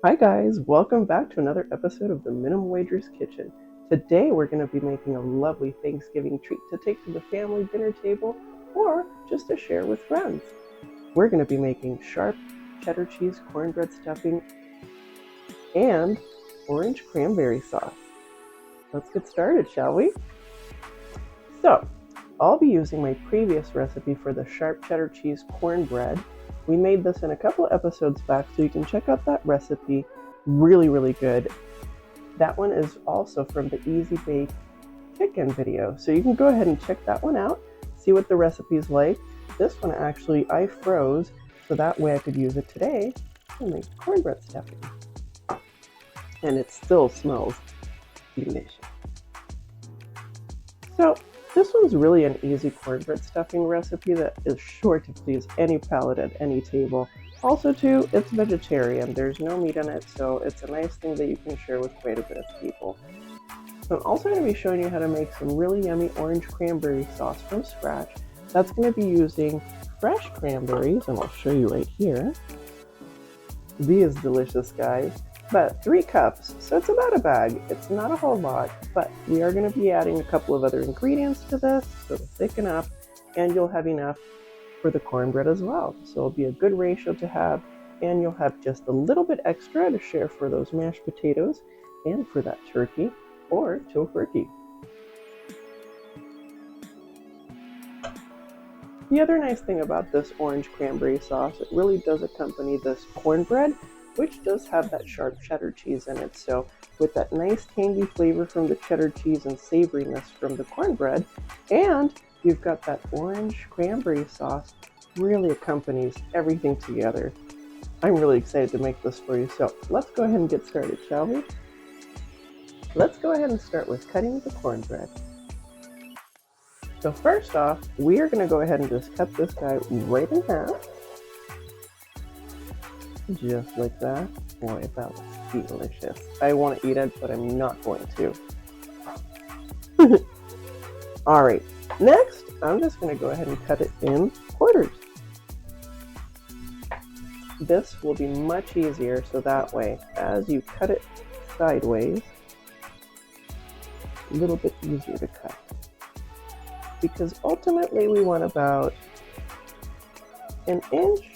Hi guys, welcome back to another episode of the Minimum Wager's Kitchen. Today we're going to be making a lovely Thanksgiving treat to take to the family dinner table or just to share with friends. We're going to be making sharp cheddar cheese cornbread stuffing and orange cranberry sauce. Let's get started, shall we? So, I'll be using my previous recipe for the sharp cheddar cheese cornbread. We made this in a couple of episodes back, so you can check out that recipe. Really good. That one is also from the Easy Bake chicken video, so you can go ahead and check that one out, see what the recipe is like. This one actually I froze, so that way I could use it today to make cornbread stuffing. And it still smells delicious. So this one's really an easy cornbread stuffing recipe that is sure to please any palate at any table. Also too, it's vegetarian. There's no meat in it, so it's a nice thing that you can share with quite a bit of people. So I'm also going to be showing you how to make some really yummy orange cranberry sauce from scratch. That's going to be using fresh cranberries, and I'll show you right here. These delicious guys. But 3 cups, so it's about a bag. It's not a whole lot, but we are going to be adding a couple of other ingredients to this, so it'll thicken up, and you'll have enough for the cornbread as well. So it'll be a good ratio to have, and you'll have just a little bit extra to share for those mashed potatoes and for that turkey or tofurkey. The other nice thing about this orange cranberry sauce, it really does accompany this cornbread, which does have that sharp cheddar cheese in it. So with that nice tangy flavor from the cheddar cheese and savoriness from the cornbread, and you've got that orange cranberry sauce, really accompanies everything together. I'm really excited to make this for you, so let's go ahead and get started, shall we? Let's go ahead and start with cutting the cornbread. So first off, we are going to go ahead and just cut this guy right in half. Just like that. Boy, that looks delicious. I want to eat it, but I'm not going to. Alright, next, I'm just going to go ahead and cut it in quarters. This will be much easier, so that way, as you cut it sideways, a little bit easier to cut. Because ultimately we want about 1 inch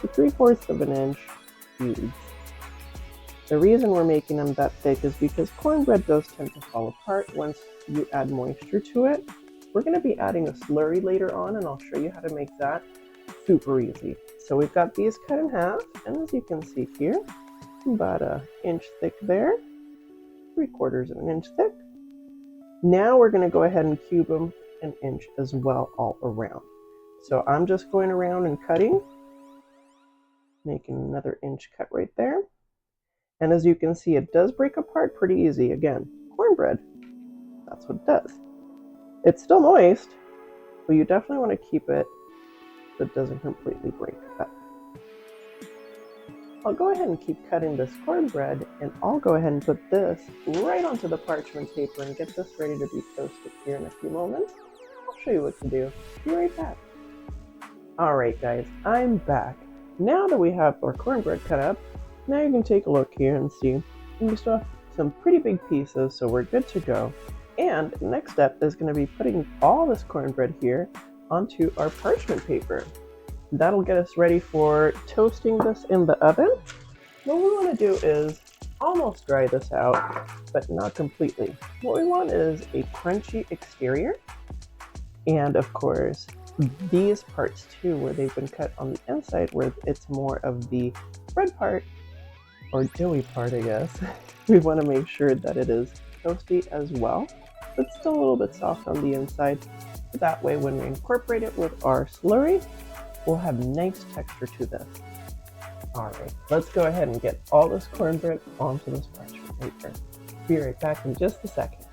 to 3/4 of an inch cubes. The reason we're making them that thick is because cornbread does tend to fall apart once you add moisture to it. We're going to be adding a slurry later on, and I'll show you how to make that super easy. So we've got these cut in half, and as you can see here, about 1 inch thick there, 3/4 of an inch thick. Now we're going to go ahead and cube them 1 inch as well all around. So I'm just going around and cutting, making another inch cut right there. And as you can see, it does break apart pretty easy. Again, cornbread, that's what it does. It's still moist, but you definitely want to keep it so it doesn't completely break up. I'll go ahead and keep cutting this cornbread, and I'll go ahead and put this right onto the parchment paper and get this ready to be toasted here in a few moments. I'll show you what to do. Be right back. Alright guys, I'm back. Now that we have our cornbread cut up, now you can take a look here and see we still have some pretty big pieces, so we're good to go. And next step is going to be putting all this cornbread here onto our parchment paper. That'll get us ready for toasting this in the oven. What we want to do is almost dry this out, but not completely. What we want is a crunchy exterior, and of course these parts too, where they've been cut on the inside, where it's more of the bread part, or doughy part, I guess. We want to make sure that it is toasty as well, but still a little bit soft on the inside. That way when we incorporate it with our slurry, we'll have nice texture to this. Alright, let's go ahead and get all this cornbread onto this parchment paper. Be right back in just a second.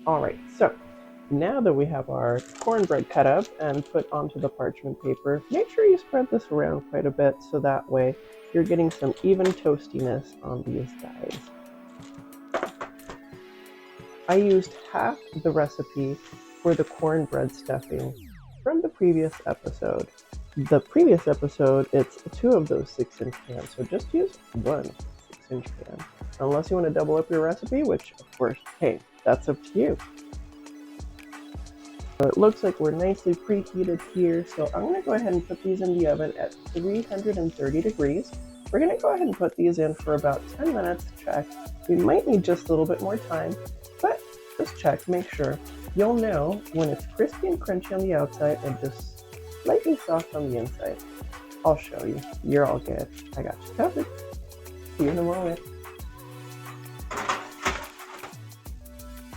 Alright, so now that we have our cornbread cut up and put onto the parchment paper, make sure you spread this around quite a bit so that way you're getting some even toastiness on these guys. I used half the recipe for the cornbread stuffing from the previous episode. The previous episode, it's 2 of those 6-inch pans, so just use 1 6-inch pan. Unless you want to double up your recipe, which, of course, hey, that's up to you. So it looks like we're nicely preheated here, so I'm going to go ahead and put these in the oven at 330 degrees. We're going to go ahead and put these in for about 10 minutes to check. We might need just a little bit more time, but just check, make sure. You'll know when it's crispy and crunchy on the outside and just slightly soft on the inside. I'll show you. You're all good. I got you covered. See you in a moment.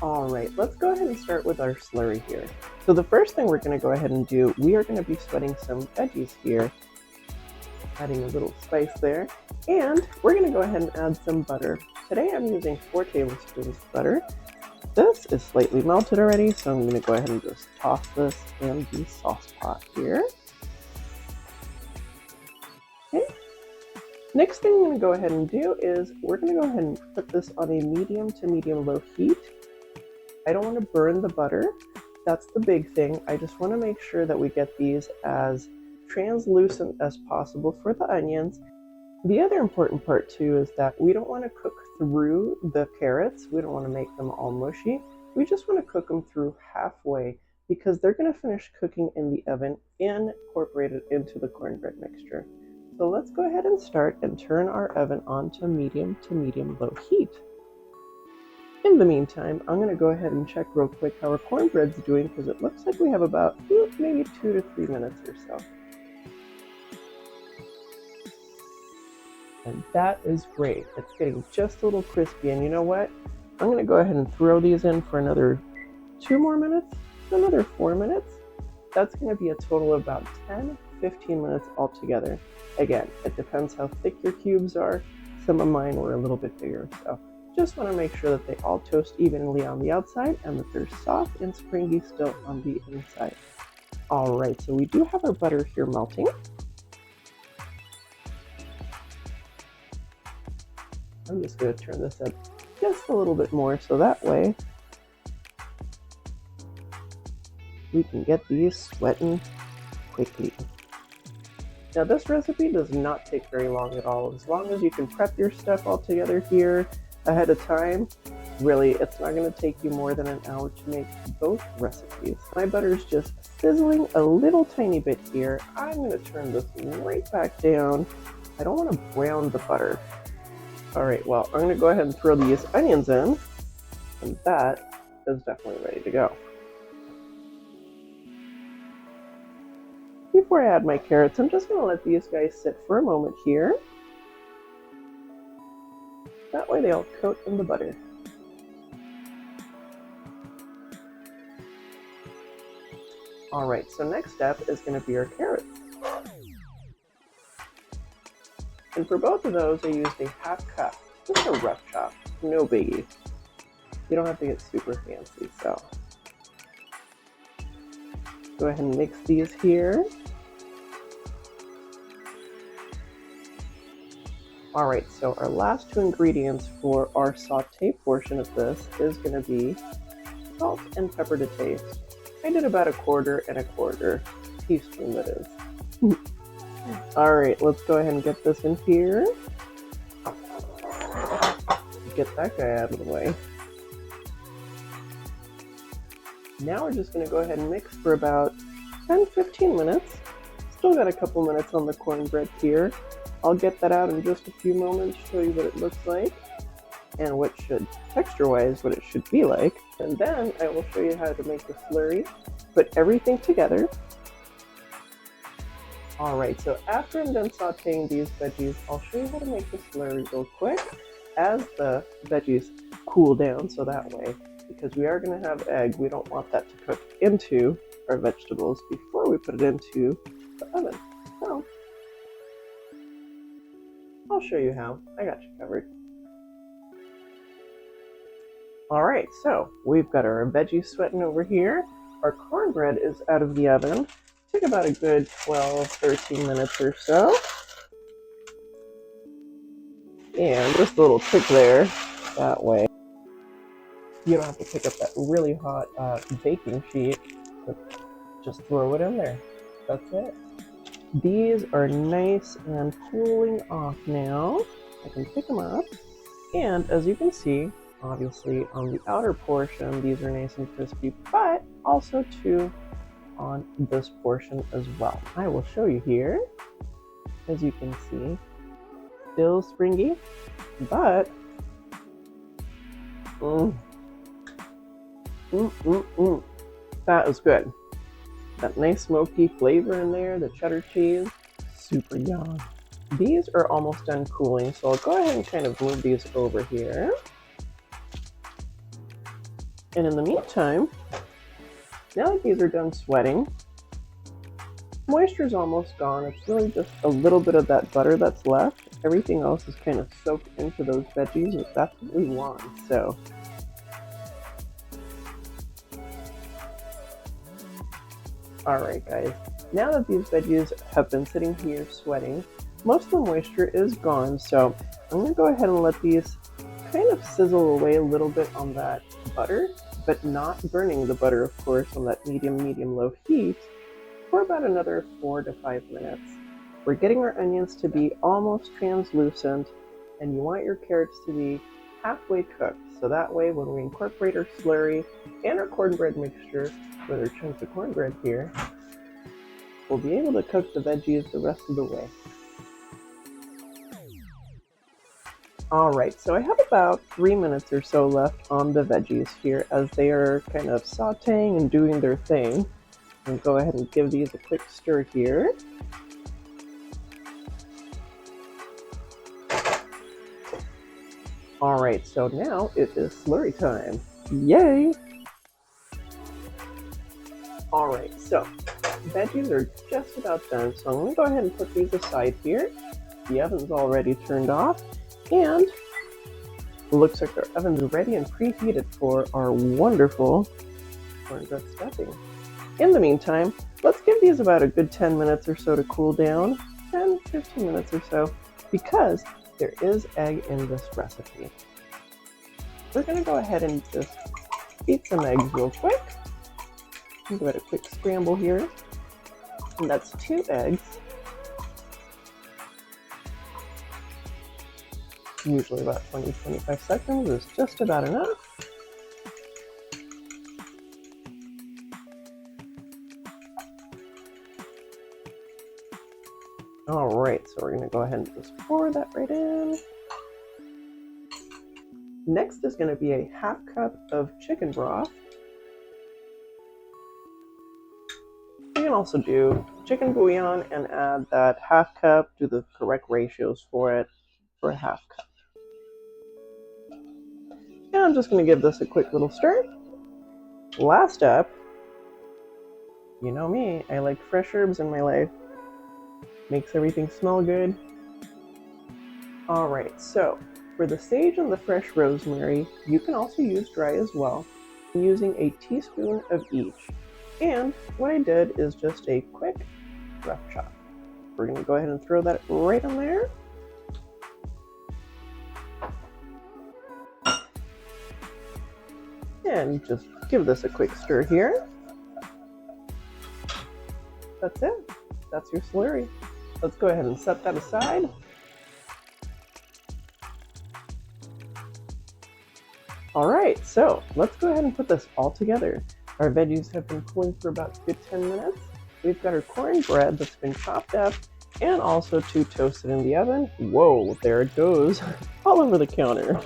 All right, let's go ahead and start with our slurry here. So the first thing we're going to go ahead and do, we are going to be sweating some veggies here. Adding a little spice there. And we're going to go ahead and add some butter. Today I'm using 4 tablespoons of butter. This is slightly melted already, so I'm going to go ahead and just toss this in the sauce pot here. Okay. Next thing I'm going to go ahead and do is we're going to go ahead and put this on a medium to medium-low heat. I don't want to burn the butter. That's the big thing. I just want to make sure that we get these as translucent as possible for the onions. The other important part too is that we don't want to cook through the carrots. We don't want to make them all mushy. We just want to cook them through halfway because they're going to finish cooking in the oven and incorporated into the cornbread mixture. So let's go ahead and start and turn our oven on to medium-low heat. In the meantime, I'm going to go ahead and check real quick how our cornbread's doing because it looks like we have about maybe 2 to 3 minutes or so. And that is great. It's getting just a little crispy. And you know what? I'm going to go ahead and throw these in for another 2 more minutes, another 4 minutes. That's going to be a total of about 10-15 minutes altogether. Again, it depends how thick your cubes are. Some of mine were a little bit bigger, so just want to make sure that they all toast evenly on the outside and that they're soft and springy still on the inside. All right, so we do have our butter here melting. I'm just going to turn this up just a little bit more so that way we can get these sweating quickly. Now this recipe does not take very long at all. As long as you can prep your stuff all together here ahead of time, really it's not going to take you more than an hour to make both recipes. My butter's just sizzling a little tiny bit here. I'm going to turn this right back down. I don't want to brown the butter. Alright, well, I'm going to go ahead and throw these onions in, and that is definitely ready to go. Before I add my carrots, I'm just going to let these guys sit for a moment here. That way they'll coat in the butter. Alright, so next step is going to be our carrots. And for both of those, I used a half cup, just a rough chop, no biggie. You don't have to get super fancy, so. Go ahead and mix these here. All right, so our last 2 ingredients for our saute portion of this is gonna be salt and pepper to taste. I did about 1/4 and 1/4 teaspoon, that is. All right, let's go ahead and get this in here. Get that guy out of the way. Now we're just going to go ahead and mix for about 10-15 minutes. Still got a couple minutes on the cornbread here. I'll get that out in just a few moments, show you what it looks like and what should, texture-wise, what it should be like. And then I will show you how to make the slurry. Put everything together. Alright, so after I'm done sauteing these veggies, I'll show you how to make the slurry real quick as the veggies cool down, so that way, because we are going to have egg, we don't want that to cook into our vegetables before we put it into the oven. So, I'll show you how. I got you covered. Alright, so we've got our veggies sweating over here. Our cornbread is out of the oven. Took about a good 12-13 minutes or so. And just a little trick there, that way. You don't have to pick up that really hot baking sheet, but just throw it in there. That's it. These are nice and cooling off now. I can pick them up. And as you can see, obviously on the outer portion, these are nice and crispy, but also too on this portion as well. I will show you here. As you can see, still springy, but that is good. That nice smoky flavor in there, the cheddar cheese, super yum. These are almost done cooling, so I'll go ahead and kind of move these over here. And in the meantime, now that these are done sweating, moisture is almost gone. It's really just a little bit of that butter that's left. Everything else is kind of soaked into those veggies, but that's what we want. So alright guys, now that these veggies have been sitting here sweating, most of the moisture is gone, so I'm going to go ahead and let these kind of sizzle away a little bit on that butter, but not burning the butter, of course, on that medium-low heat for about another 4 to 5 minutes. We're getting our onions to be almost translucent, and you want your carrots to be halfway cooked, so that way when we incorporate our slurry and our cornbread mixture with our chunks of cornbread here, we'll be able to cook the veggies the rest of the way. Alright, so I have about 3 minutes or so left on the veggies here as they are kind of sauteing and doing their thing. I'll go ahead and give these a quick stir here. Alright, so now it is slurry time. Yay! Alright, so veggies are just about done, so I'm going to go ahead and put these aside here. The oven's already turned off, and it looks like our oven's ready and preheated for our wonderful cornbread stuffing. In the meantime, let's give these about a good 10 minutes or so to cool down, 10-15 minutes or so, because there is egg in this recipe. We're going to go ahead and just beat some eggs real quick. Give it a quick scramble here. And that's 2 eggs. Usually about 20-25 seconds is just about enough. Alright, so we're going to go ahead and just pour that right in. Next is going to be a half cup of chicken broth. You can also do chicken bouillon and add that half cup, do the correct ratios for it for a half cup. And I'm just going to give this a quick little stir. Last up, you know me, I like fresh herbs in my life. Makes everything smell good. Alright, so for the sage and the fresh rosemary, you can also use dry as well. I'm using a teaspoon of each. And what I did is just a quick rough chop. We're going to go ahead and throw that right on there. And just give this a quick stir here. That's it. That's your slurry. Let's go ahead and set that aside. Alright, so let's go ahead and put this all together. Our veggies have been cooling for about a good 10 minutes. We've got our cornbread that's been chopped up and also toasted in the oven. Whoa, there it goes, all over the counter.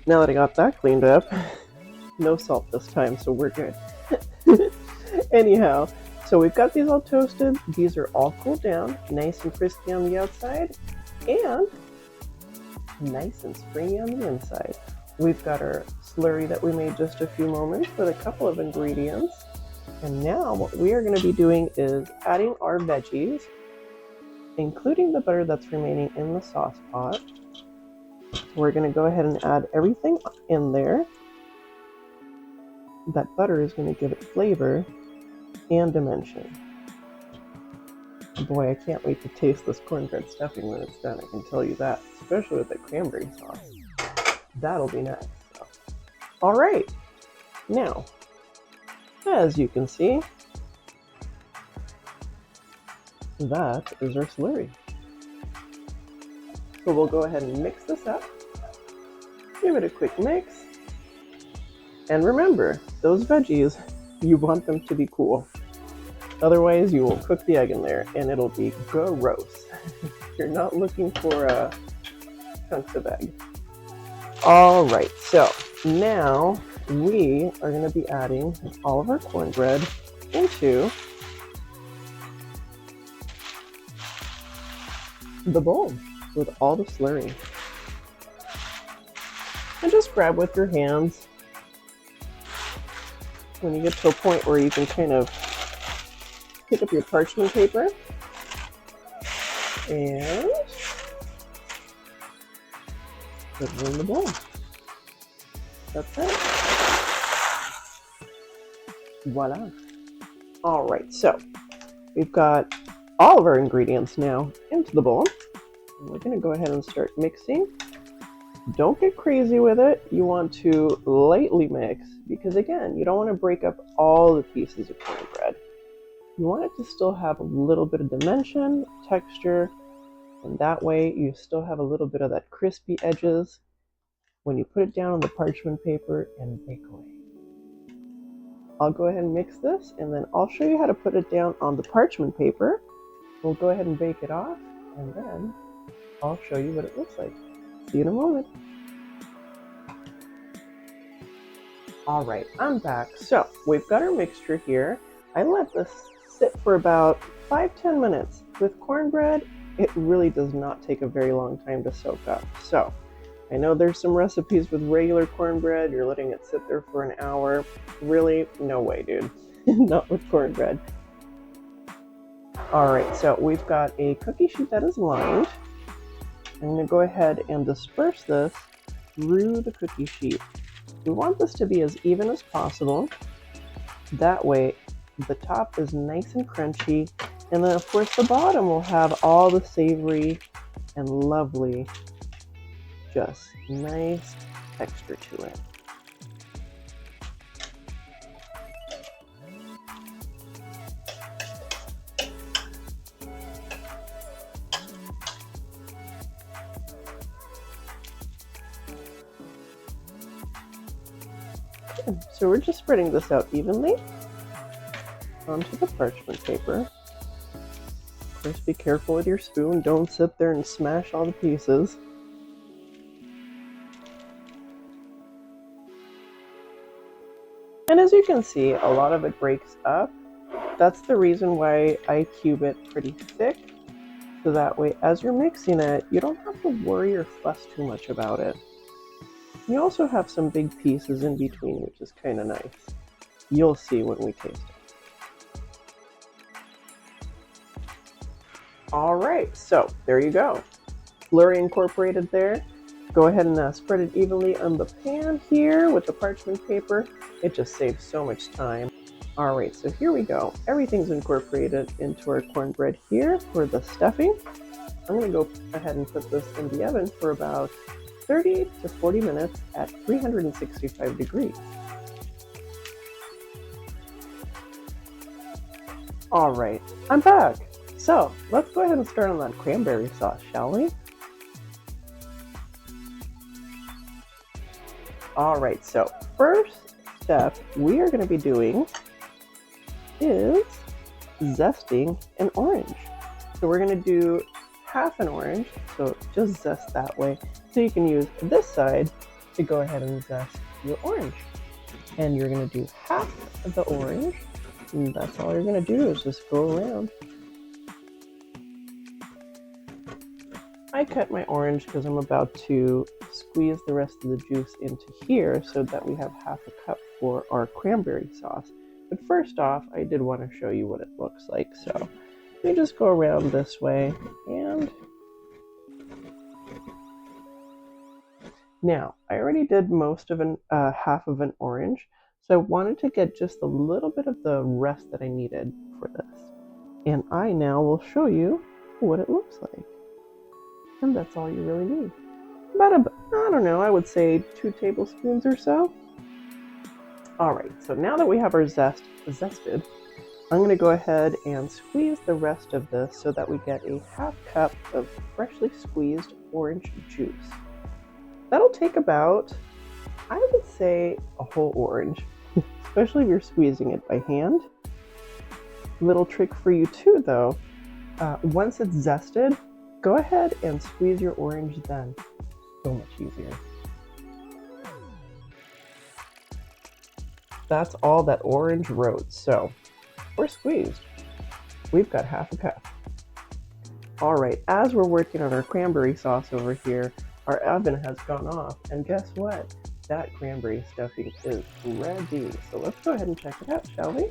Now that I got that cleaned up, no salt this time, so we're good. Anyhow, so we've got these all toasted. These are all cooled down, nice and crispy on the outside, and nice and springy on the inside. We've got our slurry that we made just a few moments with a couple of ingredients. And now what we are going to be doing is adding our veggies, including the butter that's remaining in the sauce pot. We're going to go ahead and add everything in there. That butter is going to give it flavor and dimension. Boy, I can't wait to taste this cornbread stuffing when it's done, I can tell you that, especially with the cranberry sauce. That'll be nice. So All right, now, as you can see, that is our slurry. So we'll go ahead and mix this up. Give it a quick mix. And remember, those veggies, you want them to be cool. Otherwise, you will cook the egg in there and it'll be gross. You're not looking for chunks of egg. All right, so now we are going to be adding all of our cornbread into the bowl with all the slurry. And just grab with your hands when you get to a point where you can kind of pick up your parchment paper and put it in the bowl. That's it. Voila. All right, so we've got all of our ingredients now into the bowl. And we're going to go ahead and start mixing. Don't get crazy with it. You want to lightly mix because, again, you don't want to break up all the pieces of cornbread. You want it to still have a little bit of dimension, texture, and that way you still have a little bit of that crispy edges when you put it down on the parchment paper and bake away. I'll go ahead and mix this, and then I'll show you how to put it down on the parchment paper. We'll go ahead and bake it off, and then I'll show you what it looks like. See you in a moment. All right, I'm back. So we've got our mixture here. I let this sit for about 5-10 minutes. With cornbread, it really does not take a very long time to soak up. So I know there's some recipes with regular cornbread, you're letting it sit there for an hour. Really, no way, dude. Not with cornbread. All right, so we've got a cookie sheet that is lined. I'm going to go ahead and disperse this through the cookie sheet. We want this to be as even as possible. That way, the top is nice and crunchy. And then, of course, the bottom will have all the savory and lovely, just nice texture to it. So we're just spreading this out evenly onto the parchment paper. Of course, be careful with your spoon. Don't sit there and smash all the pieces. And as you can see, a lot of it breaks up. That's the reason why I cube it pretty thick. So that way, as you're mixing it, you don't have to worry or fuss too much about it. You also have some big pieces in between, which is kind of nice. You'll see when we taste it. All right, so there you go. Slurry incorporated there. Go ahead and spread it evenly on the pan here with the parchment paper. It just saves so much time. All right, so here we go. Everything's incorporated into our cornbread here for the stuffing. I'm gonna go ahead and put this in the oven for about 30 to 40 minutes at 365 degrees. All right, I'm back. So let's go ahead and start on that cranberry sauce, shall we? All right, so first step we are going to be doing is zesting an orange. So we're going to do half an orange, so just zest that way. So you can use this side to go ahead and zest your orange. And you're going to do half of the orange, and that's all you're going to do is just go around. I cut my orange because I'm about to squeeze the rest of the juice into here so that we have half a cup for our cranberry sauce. But first off, I did want to show you what it looks like. So we just go around this way, and now I already did most of half of an orange, so I wanted to get just a little bit of the rest that I needed for this. And I now will show you what it looks like. And that's all you really need. About I don't know, I would say 2 tablespoons or so. All right, so now that we have our zest zested, I'm going to go ahead and squeeze the rest of this so that we get a half cup of freshly squeezed orange juice. That'll take about, I would say, a whole orange, especially if you're squeezing it by hand. Little trick for you too, though. Once it's zested, go ahead and squeeze your orange then. So much easier. That's all that orange wrote, so we're squeezed. We've got half a cup. All right, as we're working on our cranberry sauce over here, our oven has gone off, and guess what? That cranberry stuffing is ready. So let's go ahead and check it out, shall we?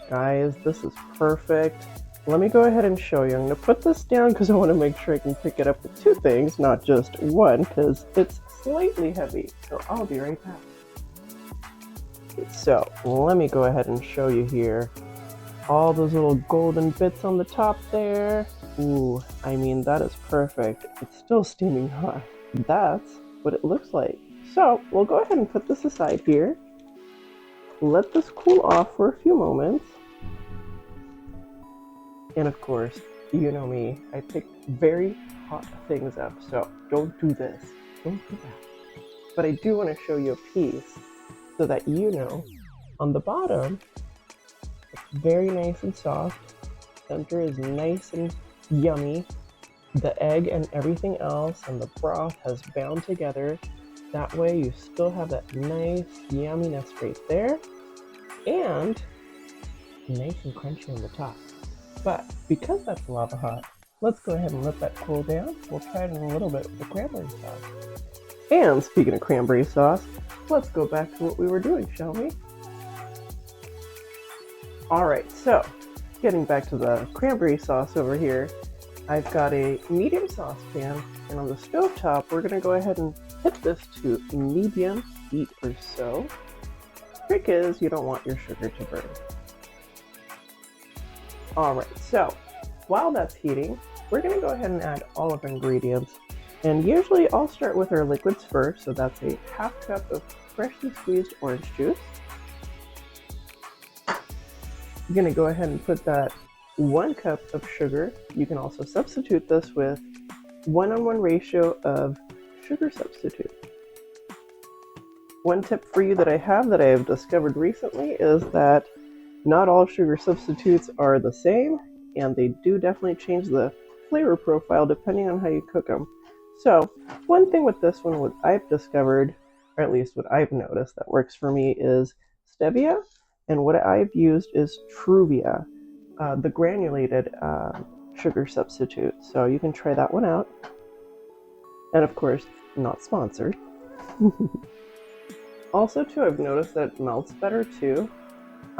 Guys, this is perfect. Let me go ahead and show you. I'm going to put this down because I want to make sure I can pick it up with two things, not just one, because it's slightly heavy. So I'll be right back. So let me go ahead and show you here. All those little golden bits on the top there. Ooh, I mean, that is perfect. It's still steaming hot. That's what it looks like. So we'll go ahead and put this aside here. Let this cool off for a few moments. And of course, you know me, I pick very hot things up, so don't do this. Don't do that. But I do want to show you a piece so that you know on the bottom, it's very nice and soft. Center is nice and yummy. The egg and everything else and the broth has bound together. That way you still have that nice yumminess right there. And nice and crunchy on the top. But because that's lava hot, let's go ahead and let that cool down. We'll try it in a little bit with the cranberry sauce. And speaking of cranberry sauce, let's go back to what we were doing, shall we? Alright, so getting back to the cranberry sauce over here, I've got a medium saucepan, and on the stovetop, we're going to go ahead and hit this to medium heat or so. Trick is, you don't want your sugar to burn. Alright, so while that's heating, we're going to go ahead and add all of our ingredients. And usually I'll start with our liquids first, so that's a half cup of freshly squeezed orange juice. I'm going to go ahead and put that 1 cup of sugar. You can also substitute this with 1:1 ratio of sugar substitute. One tip for you that I have discovered recently is that not all sugar substitutes are the same, and they do definitely change the flavor profile depending on how you cook them. So one thing with this one, what I've discovered, or at least what I've noticed that works for me, is stevia, and what I've used is Truvia, the granulated sugar substitute. So you can try that one out. And of course, not sponsored. Also too, I've noticed that it melts better too.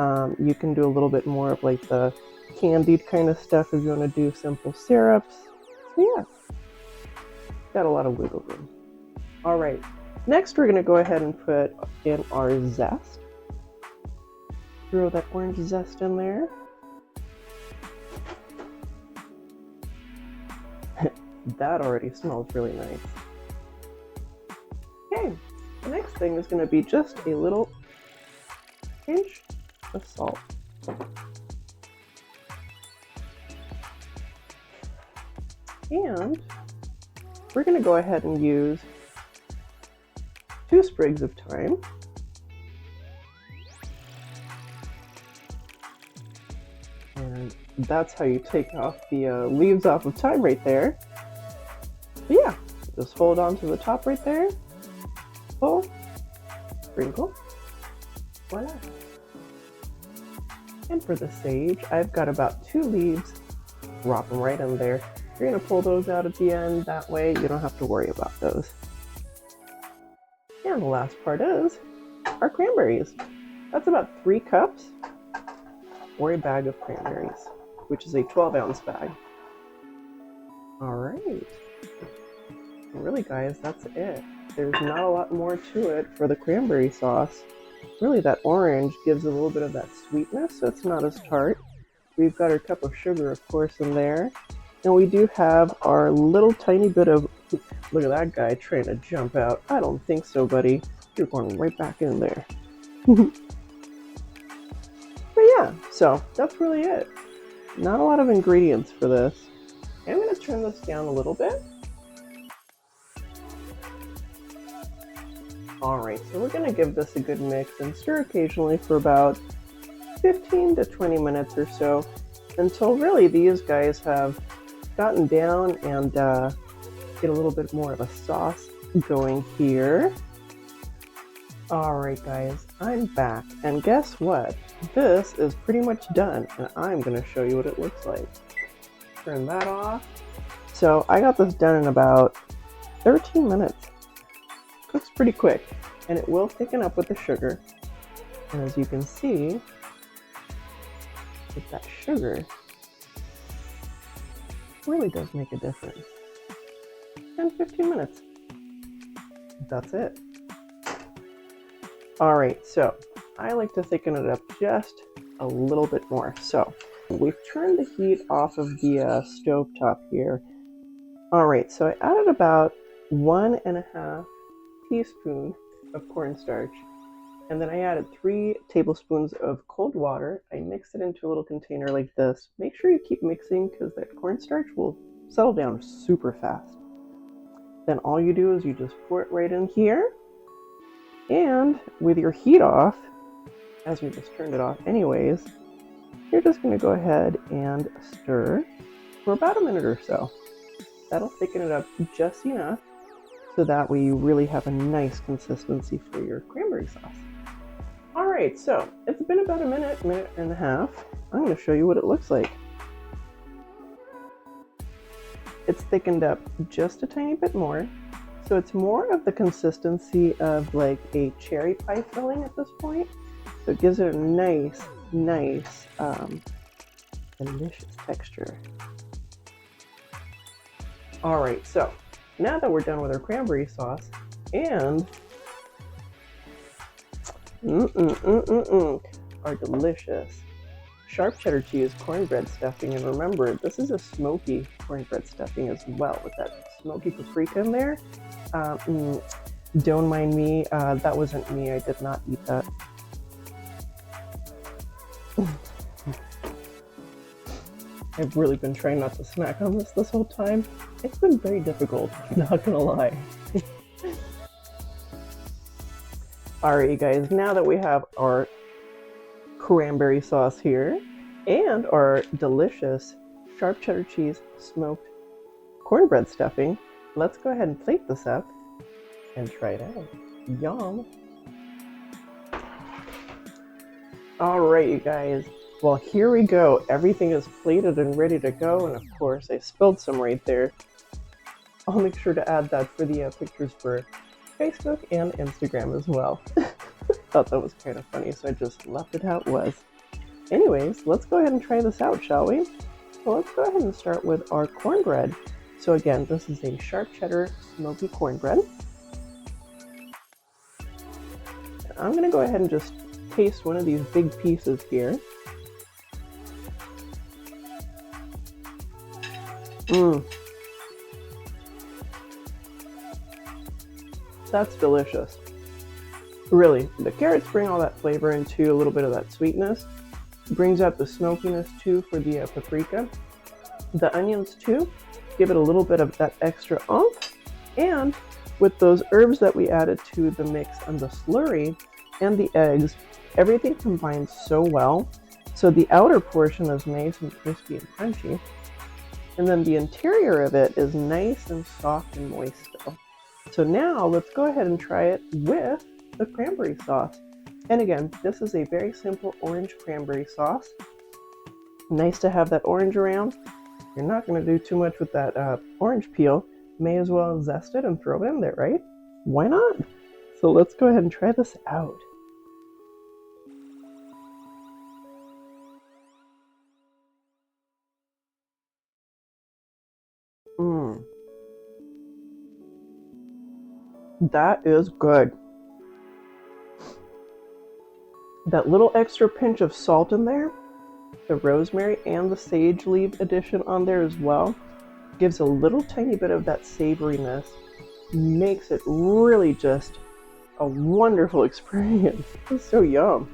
You can do a little bit more of like the candied kind of stuff if you want to do simple syrups. So yeah, got a lot of wiggle room. All right, next we're going to go ahead and put in our zest. Throw that orange zest in there. That already smells really nice. Okay, the next thing is going to be just a little pinch of salt. And we're going to go ahead and use 2 sprigs of thyme. And that's how you take off the leaves off of thyme right there. But yeah, just hold on to the top right there. Pull, sprinkle, voila. And for the sage, I've got about 2 leaves. Drop them right in there. You're going to pull those out at the end. That way you don't have to worry about those. And the last part is our cranberries. That's about 3 cups or a bag of cranberries, which is a 12-ounce bag. All right. Really, guys, that's it. There's not a lot more to it for the cranberry sauce. Really, that orange gives a little bit of that sweetness, so it's not as tart. We've got our cup of sugar, of course, in there. And we do have our little tiny bit of, look at that guy trying to jump out. I don't think so, buddy. You're going right back in there. But yeah, so that's really it. Not a lot of ingredients for this. I'm going to turn this down a little bit. Alright, so we're going to give this a good mix and stir occasionally for about 15 to 20 minutes or so, until really these guys have gotten down and get a little bit more of a sauce going here. Alright guys, I'm back, and guess what? This is pretty much done, and I'm going to show you what it looks like. Turn that off. So I got this done in about 13 minutes. Cooks pretty quick, and it will thicken up with the sugar. And as you can see, with that sugar, really does make a difference. 10-15 minutes. That's it. Alright, so I like to thicken it up just a little bit more. So we've turned the heat off of the stove top here. Alright, so I added about 1.5 teaspoons of cornstarch, and then I added 3 tablespoons of cold water. I mixed it into a little container like this. Make sure you keep mixing because that cornstarch will settle down super fast. Then all you do is you just pour it right in here, and with your heat off, as we just turned it off anyways, you're just going to go ahead and stir for about a minute or so. That'll thicken it up just enough so that way you really have a nice consistency for your cranberry sauce. Alright, so it's been about a minute and a half. I'm going to show you what it looks like. It's thickened up just a tiny bit more, so it's more of the consistency of like a cherry pie filling at this point. So it gives it a nice, delicious texture. Alright, so now that we're done with our cranberry sauce and our delicious sharp cheddar cheese cornbread stuffing, and remember, this is a smoky cornbread stuffing as well with that smoky paprika in there. Don't mind me, that wasn't me, I did not eat that. I've really been trying not to snack on this whole time. It's been very difficult, not gonna lie. Alright you guys, now that we have our cranberry sauce here and our delicious sharp cheddar cheese smoked cornbread stuffing, let's go ahead and plate this up and try it out. Yum! Alright you guys, well here we go. Everything is plated and ready to go, and of course I spilled some right there. I'll make sure to add that for the pictures for Facebook and Instagram as well. Thought that was kind of funny, so I just left it how it was. Anyways, let's go ahead and try this out, shall we? So let's go ahead and start with our cornbread. So again, this is a sharp cheddar smoky cornbread. I'm going to go ahead and just taste one of these big pieces here. That's delicious. Really, the carrots bring all that flavor into a little bit of that sweetness. Brings out the smokiness too for the paprika. The onions too give it a little bit of that extra oomph. And with those herbs that we added to the mix and the slurry and the eggs, everything combines so well. So the outer portion is nice and crispy and crunchy. And then the interior of it is nice and soft and moist still. So now let's go ahead and try it with the cranberry sauce. And again, this is a very simple orange cranberry sauce. Nice to have that orange around. You're not going to do too much with that orange peel. May as well zest it and throw it in there, right? Why not? So let's go ahead and try this out. That is good. That little extra pinch of salt in there, the rosemary and the sage leaf addition on there as well, gives a little tiny bit of that savoriness, makes it really just a wonderful experience. It's so yum.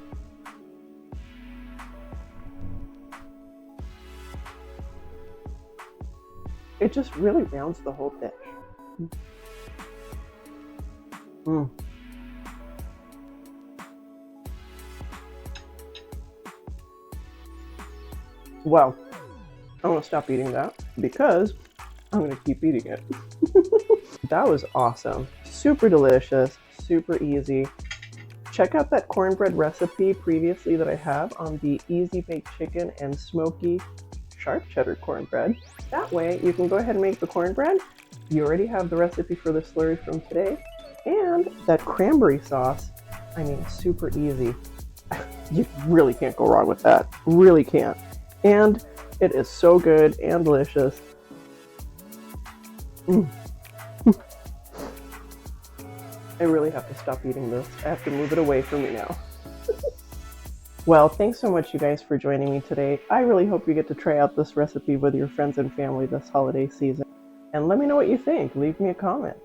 It just really rounds the whole dish. Mm. Well, I'm gonna stop eating that because I'm gonna keep eating it. That was awesome. Super delicious, super easy. Check out that cornbread recipe previously that I have on the easy baked chicken and smoky sharp cheddar cornbread. That way you can go ahead and make the cornbread. You already have the recipe for the slurry from today. And that cranberry sauce, I mean, super easy. You really can't go wrong with that. Really can't. And it is so good and delicious. Mm. I really have to stop eating this. I have to move it away from me now. Well, thanks so much, you guys, for joining me today. I really hope you get to try out this recipe with your friends and family this holiday season. And let me know what you think. Leave me a comment.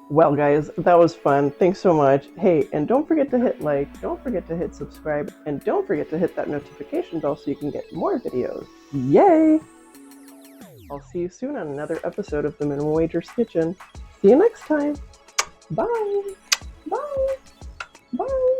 Well, guys, that was fun. Thanks so much. Hey, and don't forget to hit like, don't forget to hit subscribe, and don't forget to hit that notification bell so you can get more videos. Yay! I'll see you soon on another episode of the Minimum Wager's Kitchen. See you next time. Bye. Bye. Bye.